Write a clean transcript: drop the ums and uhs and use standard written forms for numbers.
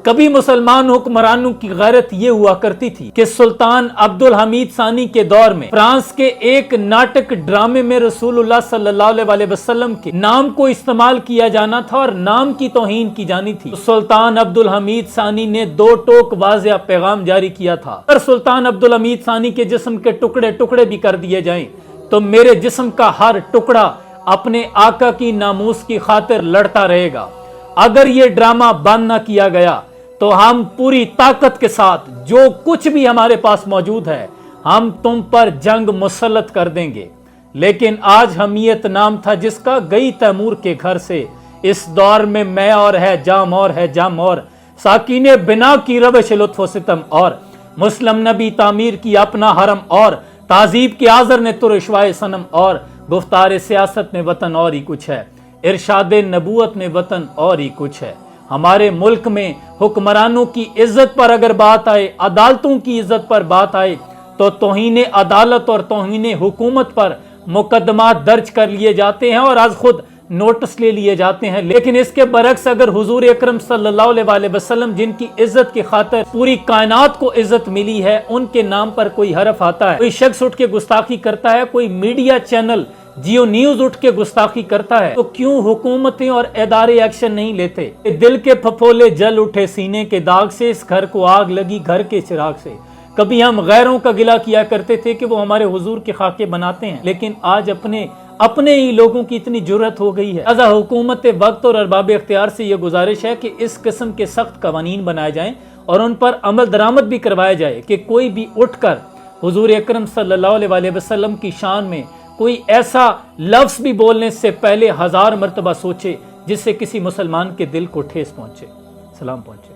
کبھی مسلمان حکمرانوں کی غیرت یہ ہوا کرتی تھی کہ سلطان عبدالحمید ثانی کے دور میں فرانس کے ایک ناٹک ڈرامے میں رسول اللہ صلی اللہ علیہ وسلم کے نام کو استعمال کیا جانا تھا اور نام کی توہین کی جانی تھی۔ سلطان عبدالحمید ثانی نے دو ٹوک واضح پیغام جاری کیا تھا، اگر سلطان عبدالحمید ثانی کے جسم کے ٹکڑے ٹکڑے بھی کر دیے جائیں تو میرے جسم کا ہر ٹکڑا اپنے آقا کی ناموس کی خاطر لڑتا رہے گا۔ اگر یہ ڈرامہ بند نہ کیا گیا تو ہم پوری طاقت کے ساتھ جو کچھ بھی ہمارے پاس موجود ہے ہم تم پر جنگ مسلط کر دیں گے۔ لیکن آج حمیت نام تھا جس کا گئی تیمور کے گھر سے، اس دور میں میں اور ہے جام اور ہے جام اور، ساکین بنا کی روش لطف و ستم اور، مسلم نبی تعمیر کی اپنا حرم اور، تہذیب کے آذر نے ترشوائے صنم اور، گفتار سیاست میں وطن اور ہی کچھ ہے، ارشاد نبوت میں وطن اور ہی کچھ ہے۔ ہمارے ملک میں حکمرانوں کی عزت پر اگر بات آئے، عدالتوں کی عزت پر بات آئے تو توہین عدالت اور توہین حکومت پر مقدمات درج کر لیے جاتے ہیں اور از خود نوٹس لے لیے جاتے ہیں۔ لیکن اس کے برعکس اگر حضور اکرم صلی اللہ علیہ وسلم جن کی عزت کی خاطر پوری کائنات کو عزت ملی ہے، ان کے نام پر کوئی حرف آتا ہے، کوئی شخص اٹھ کے گستاخی کرتا ہے، کوئی میڈیا چینل جیو نیوز اٹھ کے گستاخی کرتا ہے، تو کیوں حکومتیں اور ادارے ایکشن نہیں لیتے؟ دل کے پھپھولے جل اٹھے سینے کے داغ سے، اس گھر کو آگ لگی گھر کے چراغ سے۔ کبھی ہم غیروں کا گلہ کیا کرتے تھے کہ وہ ہمارے حضور کے خاکے بناتے ہیں، لیکن آج اپنے ہی لوگوں کی اتنی جرأت ہو گئی ہے۔ لہذا حکومت وقت اور ارباب اختیار سے یہ گزارش ہے کہ اس قسم کے سخت قوانین بنائے جائیں اور ان پر عمل درآمد بھی کروایا جائے کہ کوئی بھی اٹھ کر حضور اکرم صلی اللہ علیہ وسلم کی شان میں کوئی ایسا لفظ بھی بولنے سے پہلے 1000 مرتبہ سوچے جس سے کسی مسلمان کے دل کو ٹھیس پہنچے، سلام پہنچے۔